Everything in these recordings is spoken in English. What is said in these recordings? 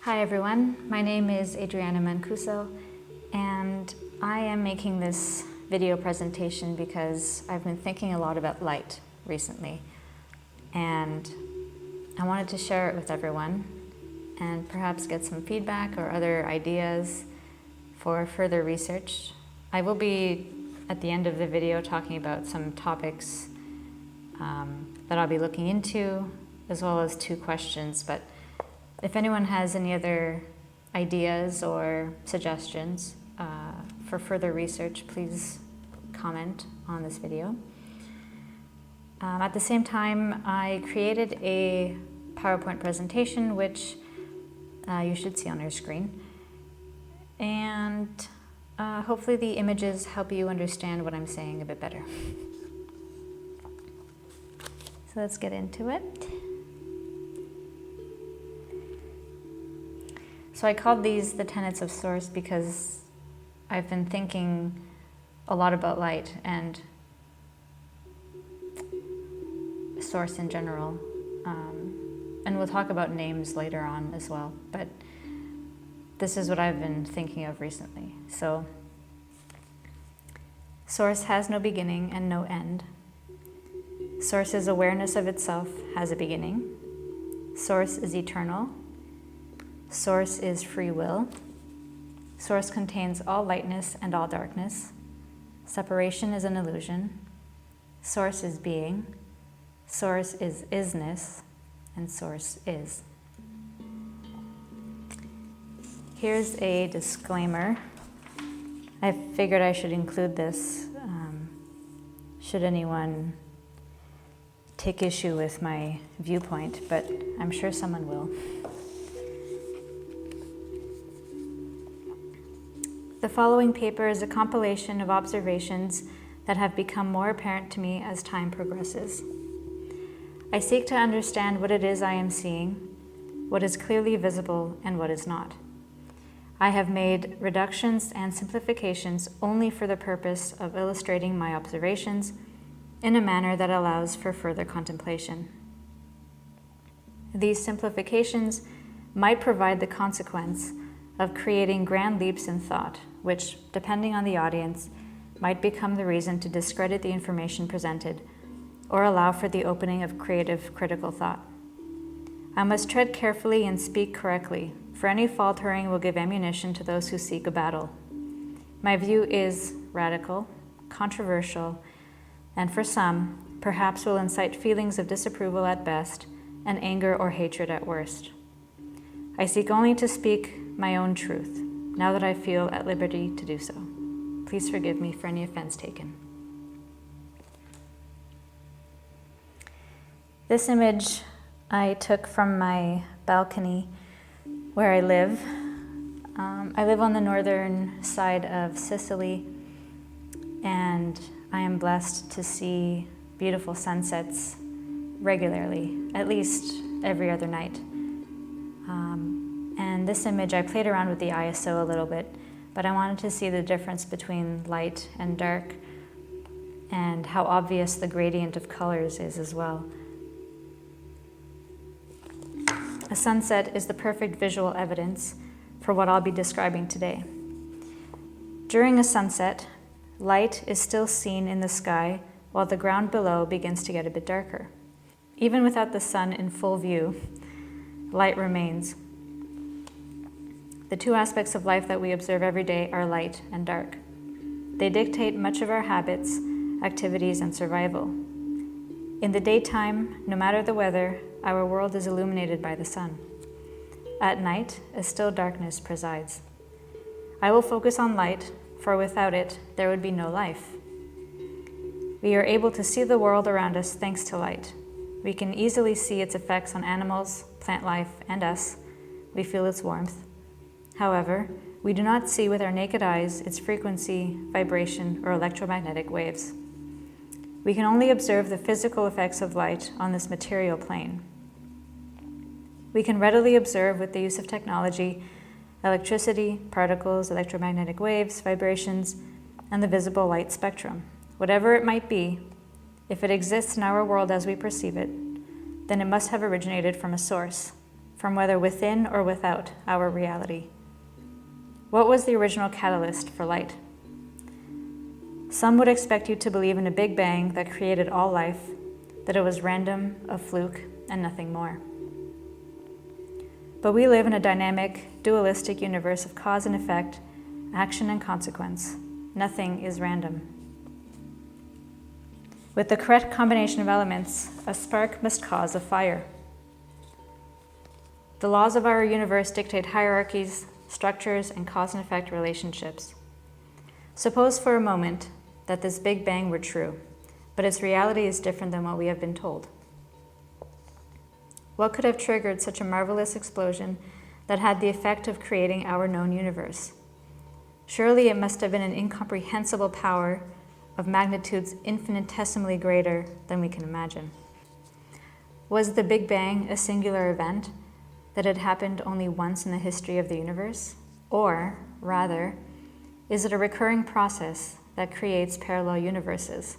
Hi everyone, my name is Adriana Mancuso and I am making this video presentation because I've been thinking a lot about light recently and I wanted to share it with everyone and perhaps get some feedback or other ideas for further research. I will be at the end of the video talking about some topics that I'll be looking into, as well as 2 questions, but if anyone has any other ideas or suggestions for further research, please comment on this video. At the same time, I created a PowerPoint presentation, which you should see on your screen. And hopefully the images help you understand what I'm saying a bit better. So let's get into it. So I called these the tenets of source because I've been thinking a lot about light and source in general. And we'll talk about names later on as well, but this is what I've been thinking of recently. So, source has no beginning and no end. Source's awareness of itself has a beginning. Source is eternal. Source is free will. Source contains all lightness and all darkness. Separation is an illusion. Source is being. Source is isness. And source is. Here's a disclaimer. I figured I should include this should anyone take issue with my viewpoint, but I'm sure someone will. The following paper is a compilation of observations that have become more apparent to me as time progresses. I seek to understand what it is I am seeing, what is clearly visible and what is not. I have made reductions and simplifications only for the purpose of illustrating my observations in a manner that allows for further contemplation. These simplifications might provide the consequence of creating grand leaps in thought, which, depending on the audience, might become the reason to discredit the information presented or allow for the opening of creative, critical thought. I must tread carefully and speak correctly, for any faltering will give ammunition to those who seek a battle. My view is radical, controversial, and for some, perhaps will incite feelings of disapproval at best and anger or hatred at worst. I seek only to speak my own truth, now that I feel at liberty to do so. Please forgive me for any offense taken. This image I took from my balcony where I live. I live on the northern side of Sicily, and I am blessed to see beautiful sunsets regularly, at least every other night. And this image, I played around with the ISO a little bit, but I wanted to see the difference between light and dark and how obvious the gradient of colors is as well. A sunset is the perfect visual evidence for what I'll be describing today. During a sunset, light is still seen in the sky while the ground below begins to get a bit darker. Even without the sun in full view, light remains. The 2 aspects of life that we observe every day are light and dark. They dictate much of our habits, activities, and survival. In the daytime, no matter the weather, our world is illuminated by the sun. At night, a still darkness presides. I will focus on light, for without it, there would be no life. We are able to see the world around us thanks to light. We can easily see its effects on animals, plant life, and us. We feel its warmth. However, we do not see with our naked eyes its frequency, vibration, or electromagnetic waves. We can only observe the physical effects of light on this material plane. We can readily observe, with the use of technology, electricity, particles, electromagnetic waves, vibrations, and the visible light spectrum. Whatever it might be, if it exists in our world as we perceive it, then it must have originated from a source, from whether within or without our reality. What was the original catalyst for light? Some would expect you to believe in a Big Bang that created all life, that it was random, a fluke, and nothing more. But we live in a dynamic, dualistic universe of cause and effect, action and consequence. Nothing is random. With the correct combination of elements, a spark must cause a fire. The laws of our universe dictate hierarchies, structures, and cause and effect relationships. Suppose for a moment that this Big Bang were true, but its reality is different than what we have been told. What could have triggered such a marvelous explosion that had the effect of creating our known universe? Surely it must have been an incomprehensible power of magnitudes infinitesimally greater than we can imagine. Was the Big Bang a singular event that had happened only once in the history of the universe? Or, rather, is it a recurring process that creates parallel universes?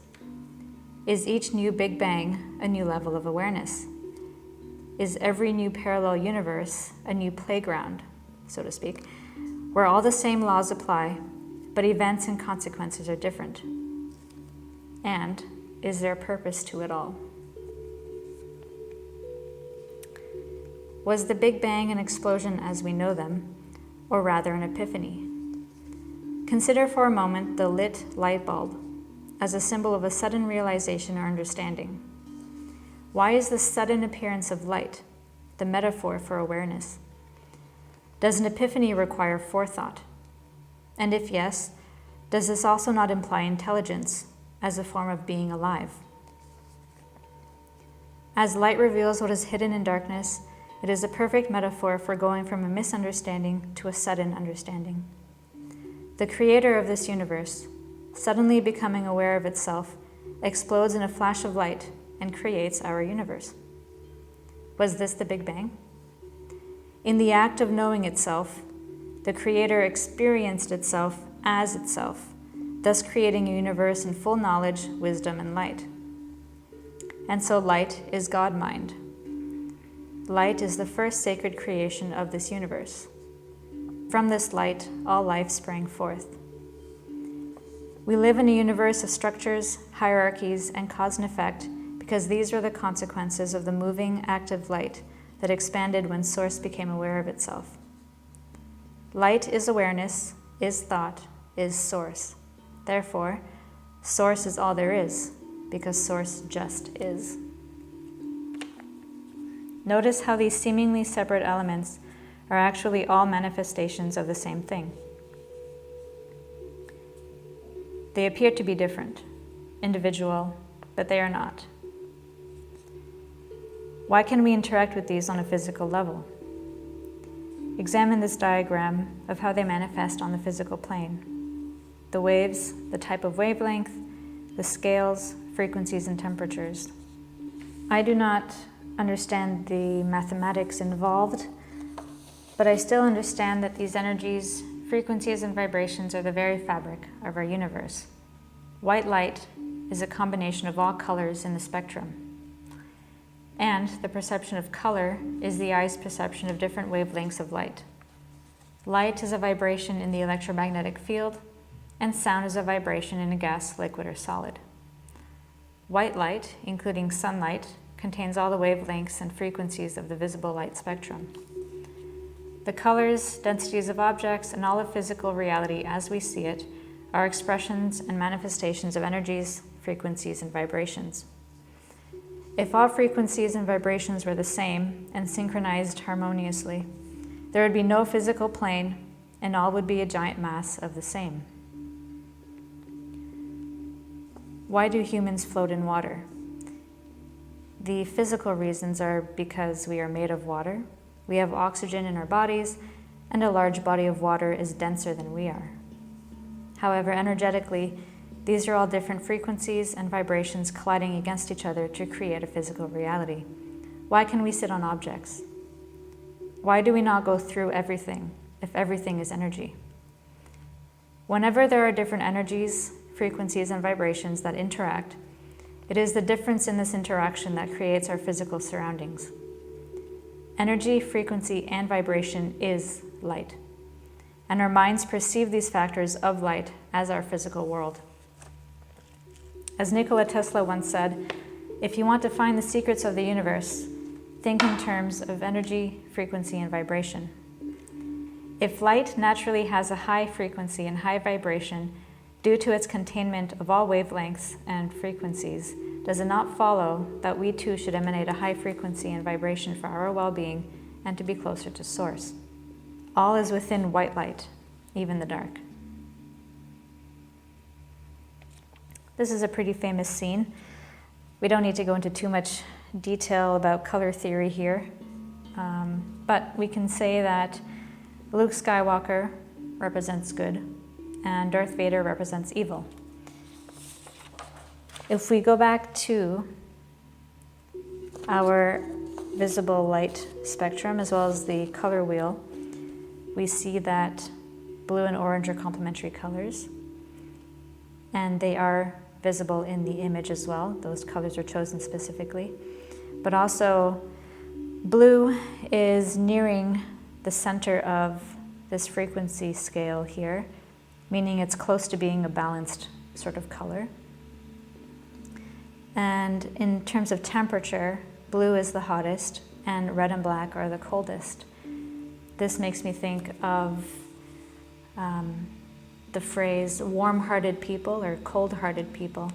Is each new Big Bang a new level of awareness? Is every new parallel universe a new playground, so to speak, where all the same laws apply, but events and consequences are different? And is there a purpose to it all? Was the Big Bang an explosion as we know them, or rather an epiphany? Consider for a moment the lit light bulb as a symbol of a sudden realization or understanding. Why is the sudden appearance of light the metaphor for awareness? Does an epiphany require forethought? And if yes, does this also not imply intelligence as a form of being alive? As light reveals what is hidden in darkness, it is a perfect metaphor for going from a misunderstanding to a sudden understanding. The creator of this universe, suddenly becoming aware of itself, explodes in a flash of light and creates our universe. Was this the Big Bang? In the act of knowing itself, the creator experienced itself as itself, thus creating a universe in full knowledge, wisdom, and light. And so light is God-mind. Light is the first sacred creation of this universe. From this light, all life sprang forth. We live in a universe of structures, hierarchies, and cause and effect because these are the consequences of the moving, active light that expanded when Source became aware of itself. Light is awareness, is thought, is Source. Therefore, Source is all there is, because Source just is. Notice how these seemingly separate elements are actually all manifestations of the same thing. They appear to be different, individual, but they are not. Why can we interact with these on a physical level? Examine this diagram of how they manifest on the physical plane. The waves, the type of wavelength, the scales, frequencies, and temperatures. I do not understand the mathematics involved, but I still understand that these energies, frequencies, and vibrations are the very fabric of our universe. White light is a combination of all colors in the spectrum. And the perception of color is the eye's perception of different wavelengths of light. Light is a vibration in the electromagnetic field, and sound is a vibration in a gas, liquid, or solid. White light, including sunlight, contains all the wavelengths and frequencies of the visible light spectrum. The colors, densities of objects, and all of physical reality as we see it are expressions and manifestations of energies, frequencies, and vibrations. If all frequencies and vibrations were the same and synchronized harmoniously, there would be no physical plane, and all would be a giant mass of the same. Why do humans float in water? The physical reasons are because we are made of water, we have oxygen in our bodies, and a large body of water is denser than we are. However, energetically, these are all different frequencies and vibrations colliding against each other to create a physical reality. Why can we sit on objects? Why do we not go through everything if everything is energy? Whenever there are different energies, frequencies, and vibrations that interact, it is the difference in this interaction that creates our physical surroundings. Energy, frequency, and vibration is light. And our minds perceive these factors of light as our physical world. As Nikola Tesla once said, if you want to find the secrets of the universe, think in terms of energy, frequency, and vibration. If light naturally has a high frequency and high vibration due to its containment of all wavelengths and frequencies, does it not follow that we too should emanate a high frequency and vibration for our well-being and to be closer to Source? All is within white light, even the dark. This is a pretty famous scene. We don't need to go into too much detail about color theory here, but we can say that Luke Skywalker represents good and Darth Vader represents evil. If we go back to our visible light spectrum as well as the color wheel, we see that blue and orange are complementary colors, and they are visible in the image as well. Those colors are chosen specifically. But also, blue is nearing the center of this frequency scale here, meaning it's close to being a balanced sort of color. And in terms of temperature, blue is the hottest and red and black are the coldest. This makes me think of the phrase warm-hearted people or cold-hearted people.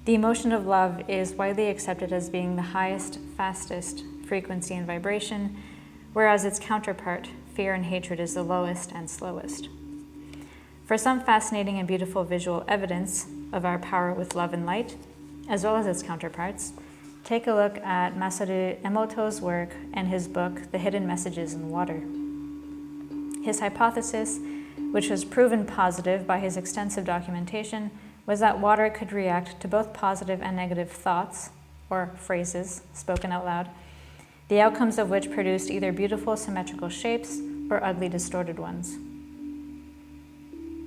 The emotion of love is widely accepted as being the highest, fastest frequency and vibration, whereas its counterpart, fear and hatred, is the lowest and slowest. For some fascinating and beautiful visual evidence of our power with love and light, as well as its counterparts, take a look at Masaru Emoto's work and his book, The Hidden Messages in Water. His hypothesis, which was proven positive by his extensive documentation, was that water could react to both positive and negative thoughts, or phrases, spoken out loud, the outcomes of which produced either beautiful symmetrical shapes or ugly distorted ones.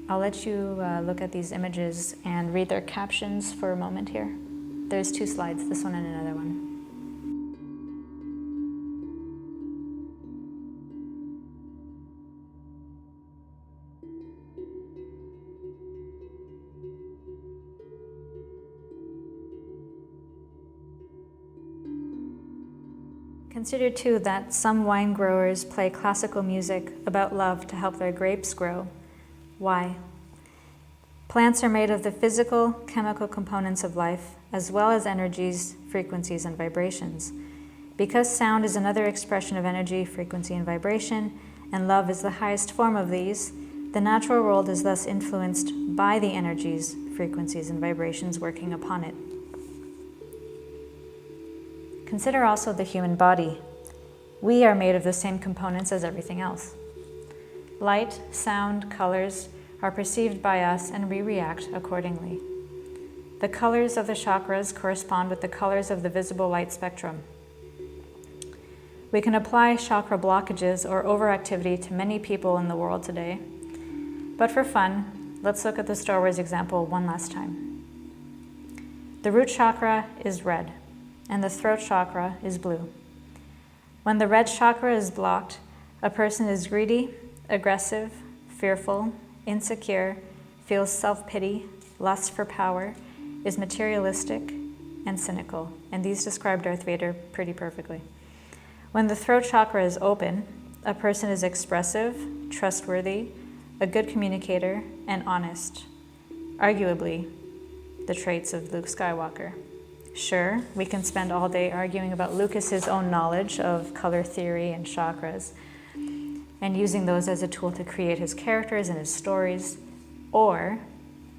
I'll let you look at these images and read their captions for a moment here. There's 2 slides, this one and another one. Consider too that some wine growers play classical music about love to help their grapes grow. Why? Plants are made of the physical, chemical components of life, as well as energies, frequencies, and vibrations. Because sound is another expression of energy, frequency, and vibration, and love is the highest form of these, the natural world is thus influenced by the energies, frequencies, and vibrations working upon it. Consider also the human body. We are made of the same components as everything else. Light, sound, colors are perceived by us and we react accordingly. The colors of the chakras correspond with the colors of the visible light spectrum. We can apply chakra blockages or overactivity to many people in the world today. But for fun, let's look at the Star Wars example one last time. The root chakra is red, and the throat chakra is blue. When the red chakra is blocked, a person is greedy, aggressive, fearful, insecure, feels self-pity, lust for power, is materialistic, and cynical. And these describe Darth Vader pretty perfectly. When the throat chakra is open, a person is expressive, trustworthy, a good communicator, and honest. Arguably, the traits of Luke Skywalker. Sure, we can spend all day arguing about Lucas's own knowledge of color theory and chakras and using those as a tool to create his characters and his stories. Or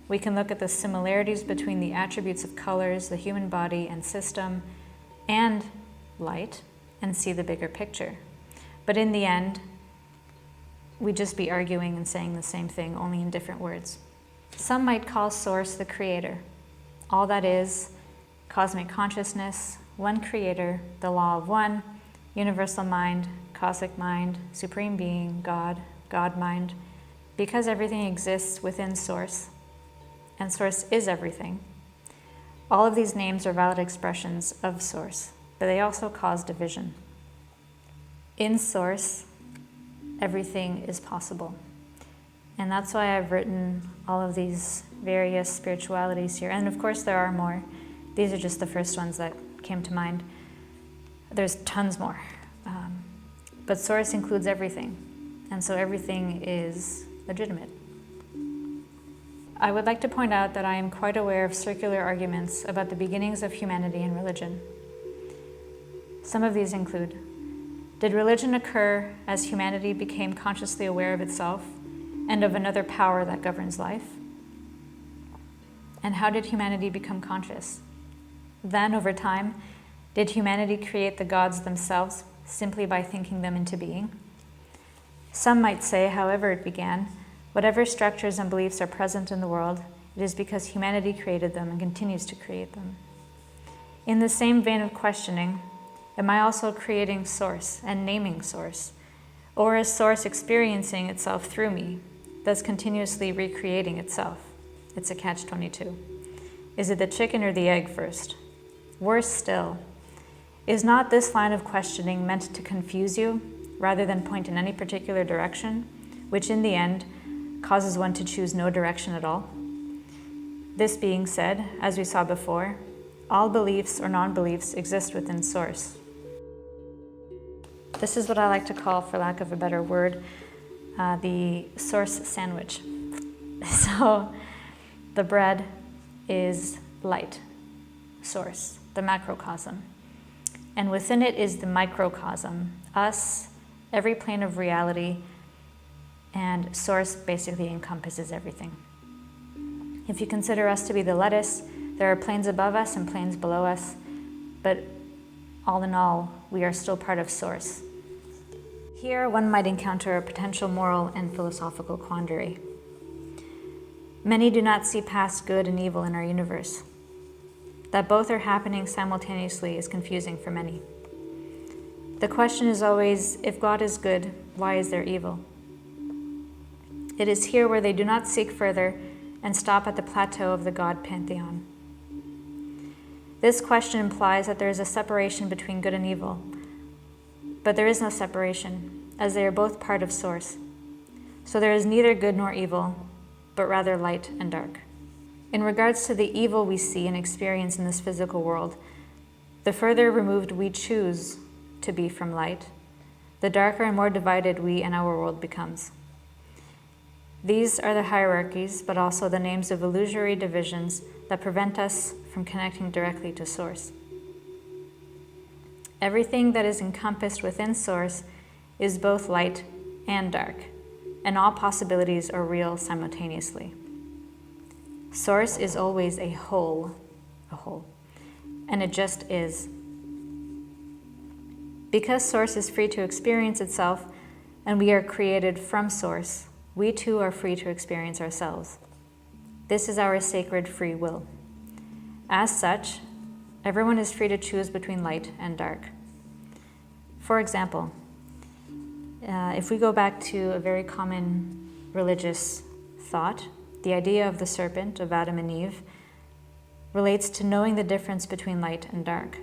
we can look at the similarities between the attributes of colors, the human body and system, and light and see the bigger picture. But in the end, we'd just be arguing and saying the same thing, only in different words. Some might call Source the creator. All that is, cosmic consciousness, one creator, the law of one, universal mind, cosmic mind, supreme being, God, God mind, because everything exists within Source, and Source is everything. All of these names are valid expressions of Source, but they also cause division. In Source, everything is possible. And that's why I've written all of these various spiritualities here. And of course there are more. These are just the first ones that came to mind. There's tons more. But Source includes everything. And so everything is legitimate. I would like to point out that I am quite aware of circular arguments about the beginnings of humanity and religion. Some of these include: did religion occur as humanity became consciously aware of itself and of another power that governs life? And how did humanity become conscious? Then, over time, did humanity create the gods themselves simply by thinking them into being? Some might say, however it began, whatever structures and beliefs are present in the world, it is because humanity created them and continues to create them. In the same vein of questioning, am I also creating Source and naming Source? Or is Source experiencing itself through me, thus continuously recreating itself? It's a catch-22. Is it the chicken or the egg first? Worse still, is not this line of questioning meant to confuse you rather than point in any particular direction, which in the end causes one to choose no direction at all? This being said, as we saw before, all beliefs or non-beliefs exist within Source. This is what I like to call, for lack of a better word, the Source sandwich. So the bread is light, Source, the macrocosm. And within it is the microcosm, us, every plane of reality, and Source basically encompasses everything. If you consider us to be the lettuce, there are planes above us and planes below us, but all in all, we are still part of Source. Here, one might encounter a potential moral and philosophical quandary. Many do not see past good and evil in our universe. That both are happening simultaneously is confusing for many. The question is always, if God is good, why is there evil? It is here where they do not seek further and stop at the plateau of the God pantheon. This question implies that there is a separation between good and evil, but there is no separation, as they are both part of Source. So there is neither good nor evil, but rather light and dark. In regards to the evil we see and experience in this physical world, the further removed we choose to be from light, the darker and more divided we and our world becomes. These are the hierarchies, but also the names of illusory divisions that prevent us from connecting directly to Source. Everything that is encompassed within Source is both light and dark, and all possibilities are real simultaneously. Source is always a whole, and it just is. Because Source is free to experience itself, and we are created from Source, we too are free to experience ourselves. This is our sacred free will. As such, everyone is free to choose between light and dark. For example, if we go back to a very common religious thought, the idea of the serpent, of Adam and Eve, relates to knowing the difference between light and dark.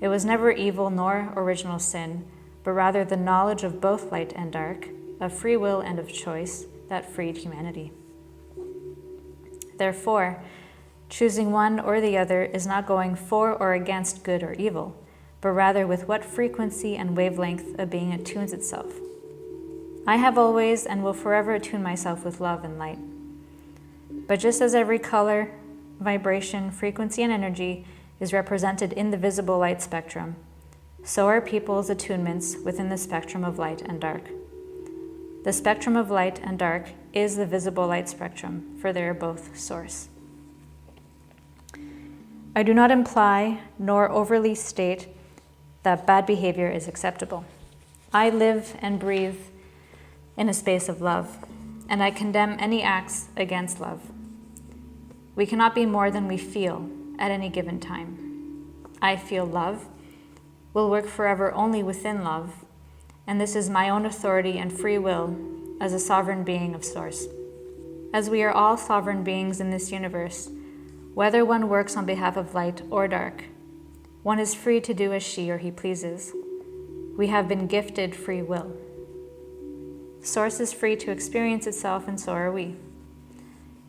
It was never evil nor original sin, but rather the knowledge of both light and dark, of free will and of choice, that freed humanity. Therefore, choosing one or the other is not going for or against good or evil, but rather with what frequency and wavelength a being attunes itself. I have always and will forever attune myself with love and light. But just as every color, vibration, frequency, and energy is represented in the visible light spectrum, so are people's attunements within the spectrum of light and dark. The spectrum of light and dark is the visible light spectrum, for they are both Source. I do not imply nor overly state that bad behavior is acceptable. I live and breathe in a space of love, and I condemn any acts against love. We cannot be more than we feel at any given time. I feel love, will work forever only within love, and this is my own authority and free will as a sovereign being of Source. As we are all sovereign beings in this universe, whether one works on behalf of light or dark, one is free to do as she or he pleases. We have been gifted free will. Source is free to experience itself, and so are we.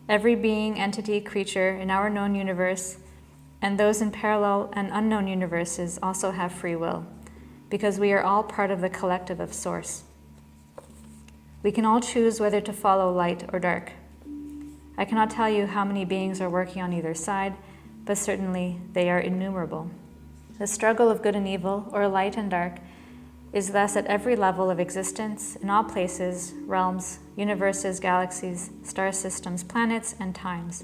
Every being, entity, creature in our known universe and those in parallel and unknown universes also have free will, because we are all part of the collective of Source. We can all choose whether to follow light or dark. I cannot tell you how many beings are working on either side, but certainly they are innumerable. The struggle of good and evil, or light and dark, is thus at every level of existence, in all places, realms, universes, galaxies, star systems, planets, and times.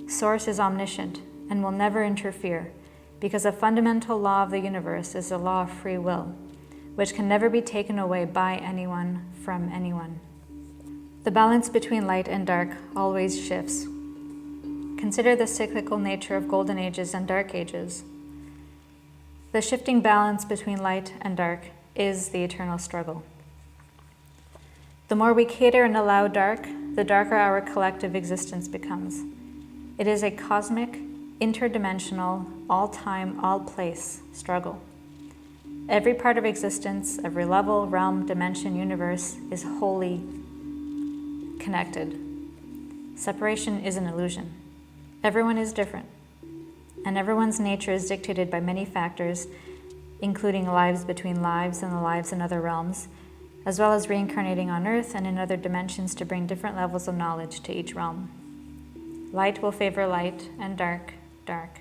Source is omniscient and will never interfere, because a fundamental law of the universe is the law of free will, which can never be taken away by anyone from anyone. The balance between light and dark always shifts. Consider the cyclical nature of golden ages and dark ages. The shifting balance between light and dark is the eternal struggle. The more we cater and allow dark, the darker our collective existence becomes. It is a cosmic, interdimensional, all-time, all-place struggle. Every part of existence, every level, realm, dimension, universe is wholly connected. Separation is an illusion. Everyone is different, and everyone's nature is dictated by many factors, including lives between lives and the lives in other realms, as well as reincarnating on Earth and in other dimensions to bring different levels of knowledge to each realm. Light will favor light, and dark, dark.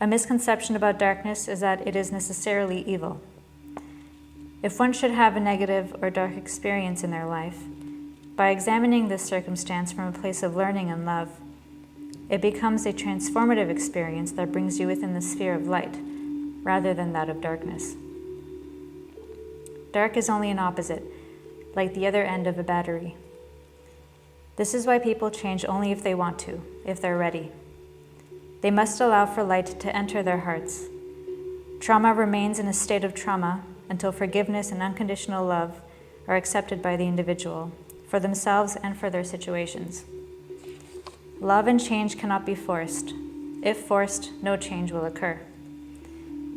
A misconception about darkness is that it is necessarily evil. If one should have a negative or dark experience in their life, by examining this circumstance from a place of learning and love, it becomes a transformative experience that brings you within the sphere of light, rather than that of darkness. Dark is only an opposite, like the other end of a battery. This is why people change only if they want to, if they're ready. They must allow for light to enter their hearts. Trauma remains in a state of trauma until forgiveness and unconditional love are accepted by the individual, for themselves and for their situations. Love and change cannot be forced. If forced, no change will occur.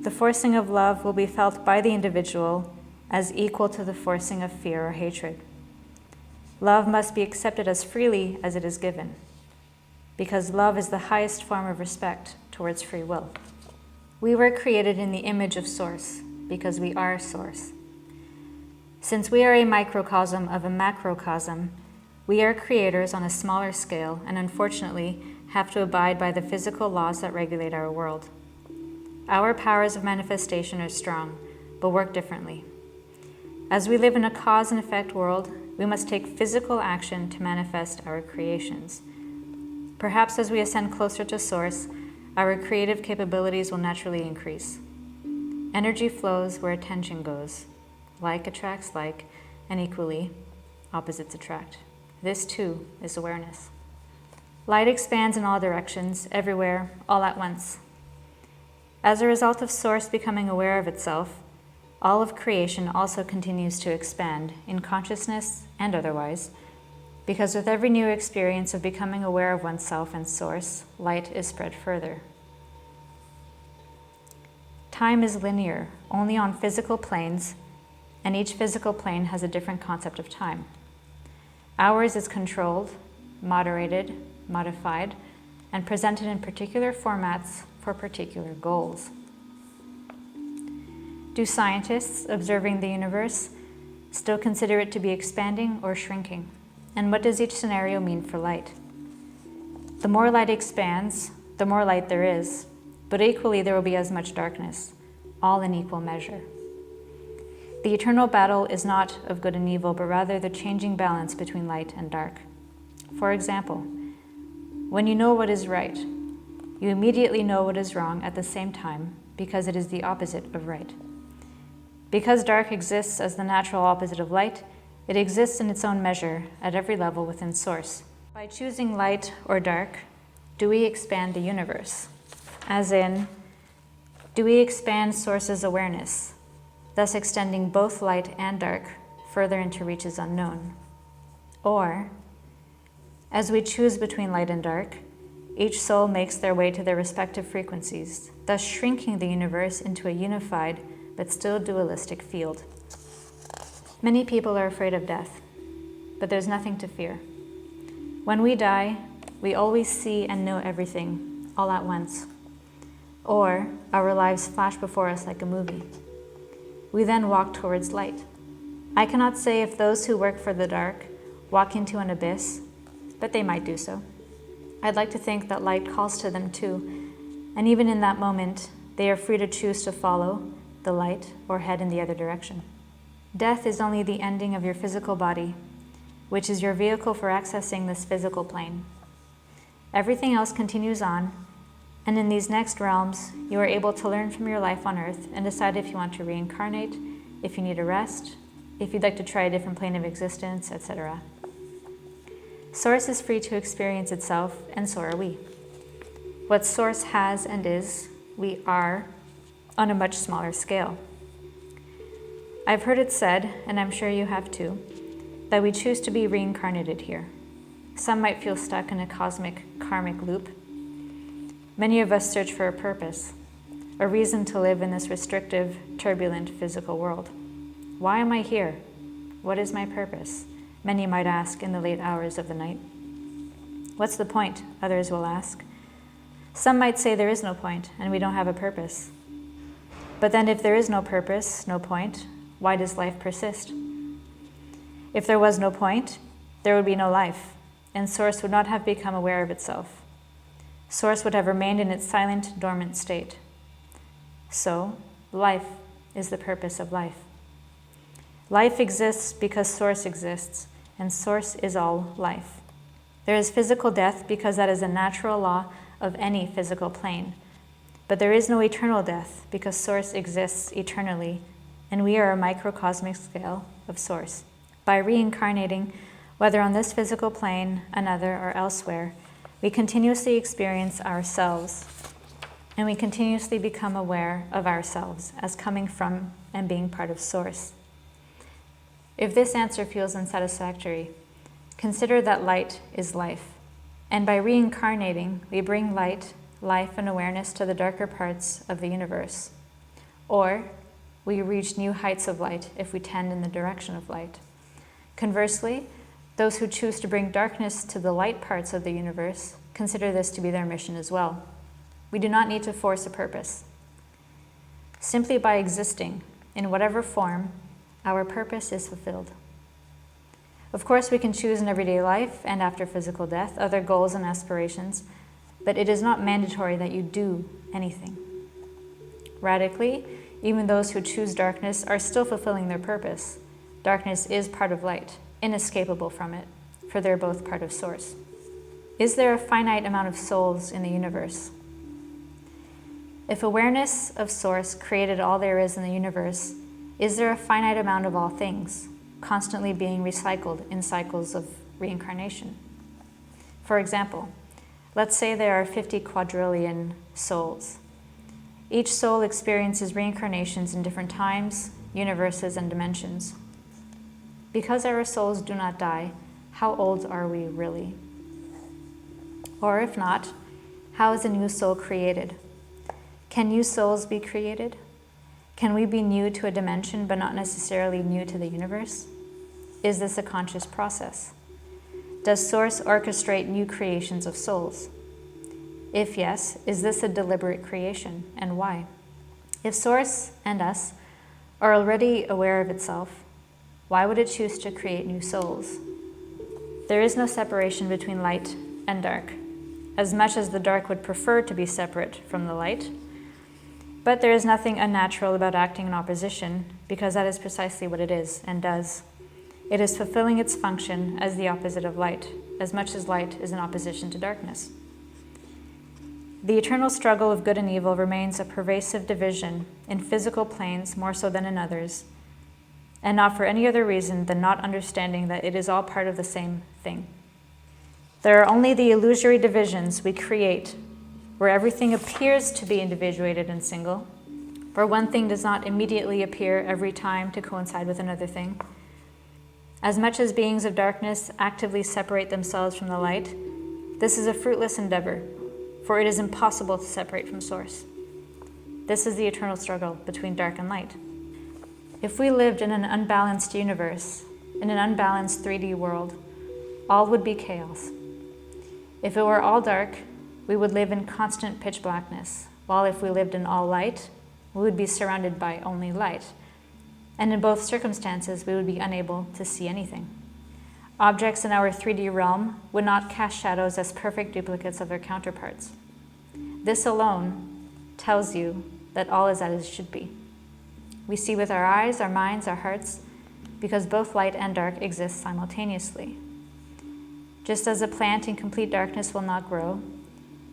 The forcing of love will be felt by the individual as equal to the forcing of fear or hatred. Love must be accepted as freely as it is given, because love is the highest form of respect towards free will. We were created in the image of Source, because we are Source. Since we are a microcosm of a macrocosm, we are creators on a smaller scale and unfortunately have to abide by the physical laws that regulate our world. Our powers of manifestation are strong, but work differently. As we live in a cause and effect world, we must take physical action to manifest our creations. Perhaps as we ascend closer to Source, our creative capabilities will naturally increase. Energy flows where attention goes. Like attracts like, and equally, opposites attract. This too is awareness. Light expands in all directions, everywhere, all at once. As a result of Source becoming aware of itself, all of creation also continues to expand, in consciousness and otherwise, because with every new experience of becoming aware of oneself and Source, light is spread further. Time is linear, only on physical planes, and each physical plane has a different concept of time. Ours is controlled, moderated, modified, and presented in particular formats for particular goals. Do scientists observing the universe still consider it to be expanding or shrinking? And what does each scenario mean for light? The more light expands, the more light there is, but equally there will be as much darkness, all in equal measure. The eternal battle is not of good and evil, but rather the changing balance between light and dark. For example, when you know what is right, you immediately know what is wrong at the same time, because it is the opposite of right. Because dark exists as the natural opposite of light, it exists in its own measure at every level within Source. By choosing light or dark, do we expand the universe? As in, do we expand Source's awareness, thus extending both light and dark further into reaches unknown? Or, as we choose between light and dark, each soul makes their way to their respective frequencies, thus shrinking the universe into a unified but still dualistic field. Many people are afraid of death, but there's nothing to fear. When we die, we always see and know everything all at once, or our lives flash before us like a movie. We then walk towards light. I cannot say if those who work for the dark walk into an abyss, but they might do so. I'd like to think that light calls to them too, and even in that moment, they are free to choose to follow the light or head in the other direction. Death is only the ending of your physical body, which is your vehicle for accessing this physical plane. Everything else continues on, and in these next realms, you are able to learn from your life on earth and decide if you want to reincarnate, if you need a rest, if you'd like to try a different plane of existence, etc. Source is free to experience itself, and so are we. What Source has and is, we are on a much smaller scale. I've heard it said, and I'm sure you have too, that we choose to be reincarnated here. Some might feel stuck in a cosmic, karmic loop. Many of us search for a purpose, a reason to live in this restrictive, turbulent physical world. Why am I here? What is my purpose? Many might ask in the late hours of the night. What's the point? Others will ask. Some might say there is no point and we don't have a purpose. But then if there is no purpose, no point, why does life persist? If there was no point, there would be no life, and Source would not have become aware of itself. Source would have remained in its silent, dormant state. So, life is the purpose of life. Life exists because Source exists, and Source is all life. There is physical death because that is a natural law of any physical plane. But there is no eternal death because Source exists eternally, and we are a microcosmic scale of Source. By reincarnating, whether on this physical plane, another, or elsewhere, we continuously experience ourselves, and we continuously become aware of ourselves as coming from and being part of Source. If this answer feels unsatisfactory, consider that light is life, and by reincarnating, we bring light, life, and awareness to the darker parts of the universe. Or we reach new heights of light if we tend in the direction of light. Conversely, those who choose to bring darkness to the light parts of the universe consider this to be their mission as well. We do not need to force a purpose. Simply by existing, in whatever form, our purpose is fulfilled. Of course, we can choose in everyday life and after physical death other goals and aspirations, but it is not mandatory that you do anything. Radically, even those who choose darkness are still fulfilling their purpose. Darkness is part of light, inescapable from it, for they're both part of Source. Is there a finite amount of souls in the universe? If awareness of Source created all there is in the universe, is there a finite amount of all things, constantly being recycled in cycles of reincarnation? For example, let's say there are 50 quadrillion souls. Each soul experiences reincarnations in different times, universes, and dimensions. Because our souls do not die, how old are we really? Or if not, how is a new soul created? Can new souls be created? Can we be new to a dimension but not necessarily new to the universe? Is this a conscious process? Does Source orchestrate new creations of souls? If yes, is this a deliberate creation, and why? If Source and us are already aware of itself, why would it choose to create new souls? There is no separation between light and dark, as much as the dark would prefer to be separate from the light. But there is nothing unnatural about acting in opposition, because that is precisely what it is and does. It is fulfilling its function as the opposite of light, as much as light is in opposition to darkness. The eternal struggle of good and evil remains a pervasive division in physical planes more so than in others, and not for any other reason than not understanding that it is all part of the same thing. There are only the illusory divisions we create, where everything appears to be individuated and single, where one thing does not immediately appear every time to coincide with another thing. As much as beings of darkness actively separate themselves from the light, this is a fruitless endeavor, for it is impossible to separate from Source. This is the eternal struggle between dark and light. If we lived in an unbalanced universe, in an unbalanced 3D world, all would be chaos. If it were all dark, we would live in constant pitch blackness, while if we lived in all light, we would be surrounded by only light. And in both circumstances, we would be unable to see anything. Objects in our 3D realm would not cast shadows as perfect duplicates of their counterparts. This alone tells you that all is as it should be. We see with our eyes, our minds, our hearts, because both light and dark exist simultaneously. Just as a plant in complete darkness will not grow,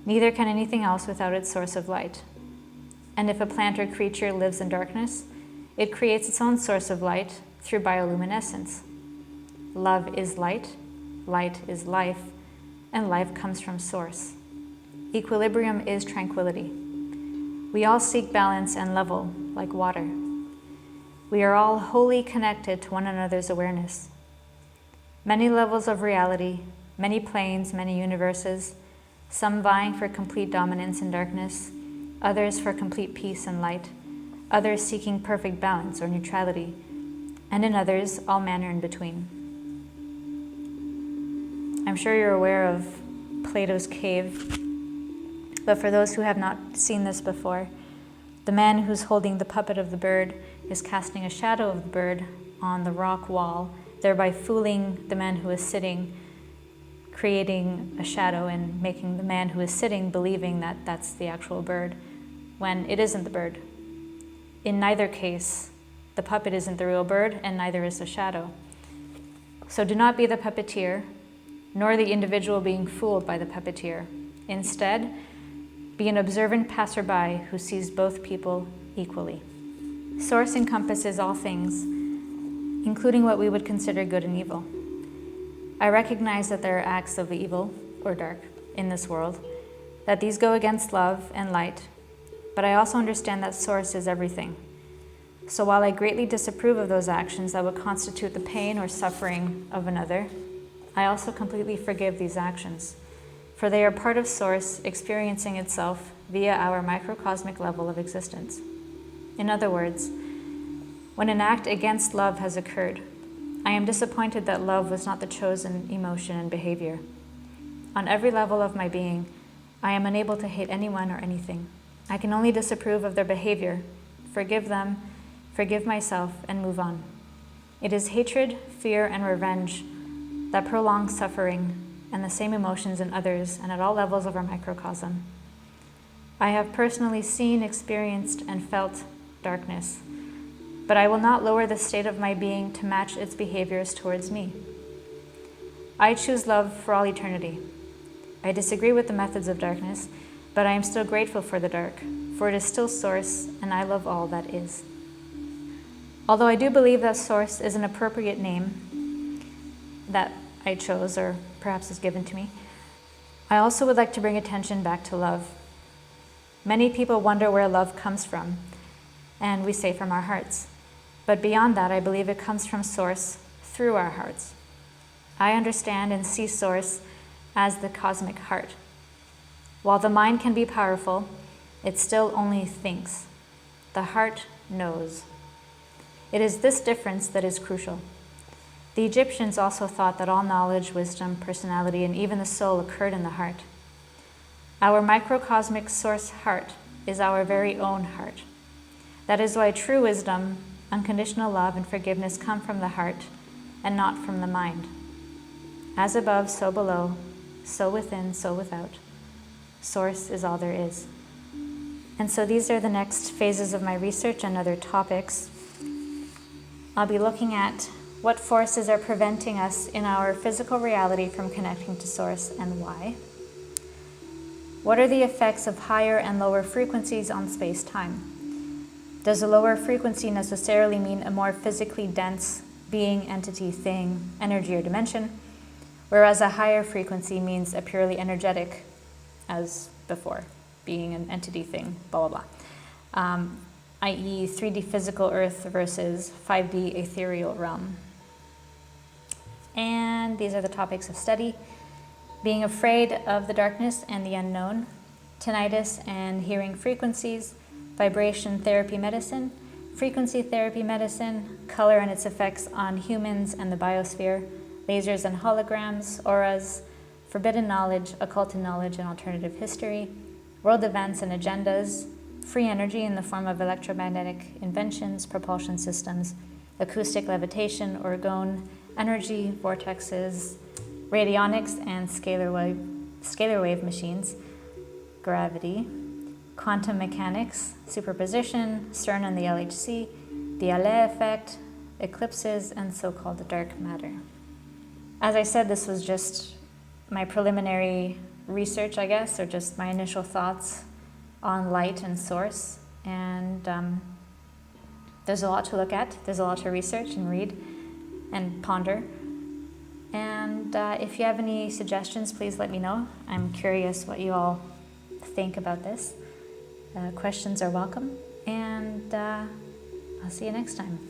neither can anything else without its source of light. And if a plant or creature lives in darkness, it creates its own source of light through bioluminescence. Love is light is life, and life comes from source. Equilibrium is tranquility. We all seek balance and level like water. We are all wholly connected to one another's awareness. Many levels of reality, many planes, many universes, some vying for complete dominance in darkness, others for complete peace and light, others seeking perfect balance or neutrality, and in others, all manner in between. I'm sure you're aware of Plato's cave, but for those who have not seen this before, the man who's holding the puppet of the bird is casting a shadow of the bird on the rock wall, thereby fooling the man who is sitting, creating a shadow and making the man who is sitting believing that that's the actual bird, when it isn't the bird. In neither case, the puppet isn't the real bird, and neither is the shadow. So do not be the puppeteer, nor the individual being fooled by the puppeteer. Instead, be an observant passerby who sees both people equally. Source encompasses all things, including what we would consider good and evil. I recognize that there are acts of evil or dark in this world, that these go against love and light, but I also understand that source is everything. So while I greatly disapprove of those actions that would constitute the pain or suffering of another, I also completely forgive these actions, for they are part of source experiencing itself via our microcosmic level of existence. In other words, when an act against love has occurred, I am disappointed that love was not the chosen emotion and behavior. On every level of my being, I am unable to hate anyone or anything. I can only disapprove of their behavior, forgive them, forgive myself, and move on. It is hatred, fear, and revenge that prolong suffering and the same emotions in others and at all levels of our microcosm. I have personally seen, experienced, and felt darkness, but I will not lower the state of my being to match its behaviors towards me. I choose love for all eternity. I disagree with the methods of darkness, but I am still grateful for the dark, for it is still source, and I love all that is. Although I do believe that source is an appropriate name that I chose, or perhaps is given to me, I also would like to bring attention back to love. Many people wonder where love comes from, and we say from our hearts. But beyond that, I believe it comes from source through our hearts. I understand and see source as the cosmic heart. While the mind can be powerful, it still only thinks. The heart knows. It is this difference that is crucial. The Egyptians also thought that all knowledge, wisdom, personality, and even the soul occurred in the heart. Our microcosmic source heart is our very own heart. That is why true wisdom, unconditional love, and forgiveness come from the heart and not from the mind. As above, so below, so within, so without. Source is all there is. And so these are the next phases of my research and other topics. I'll be looking at what forces are preventing us in our physical reality from connecting to source and why. What are the effects of higher and lower frequencies on space-time? Does a lower frequency necessarily mean a more physically dense being, entity, thing, energy, or dimension, whereas a higher frequency means a purely energetic, as before, being an entity, thing, blah, blah, blah, i.e. 3D physical Earth versus 5D ethereal realm. And these are the topics of study: being afraid of the darkness and the unknown, tinnitus and hearing frequencies, vibration therapy medicine, frequency therapy medicine, color and its effects on humans and the biosphere, lasers and holograms, auras, forbidden knowledge, occult knowledge and alternative history, world events and agendas, free energy in the form of electromagnetic inventions, propulsion systems, acoustic levitation, orgone, energy, vortexes, radionics and scalar wave machines, gravity, quantum mechanics, superposition, CERN and the LHC, the Allais effect, eclipses, and so-called dark matter. As I said, this was just my preliminary research, I guess, or just my initial thoughts on light and source. And there's a lot to look at. There's a lot to research and read and ponder. And if you have any suggestions, please let me know. I'm curious what you all think about this. Questions are welcome. And I'll see you next time.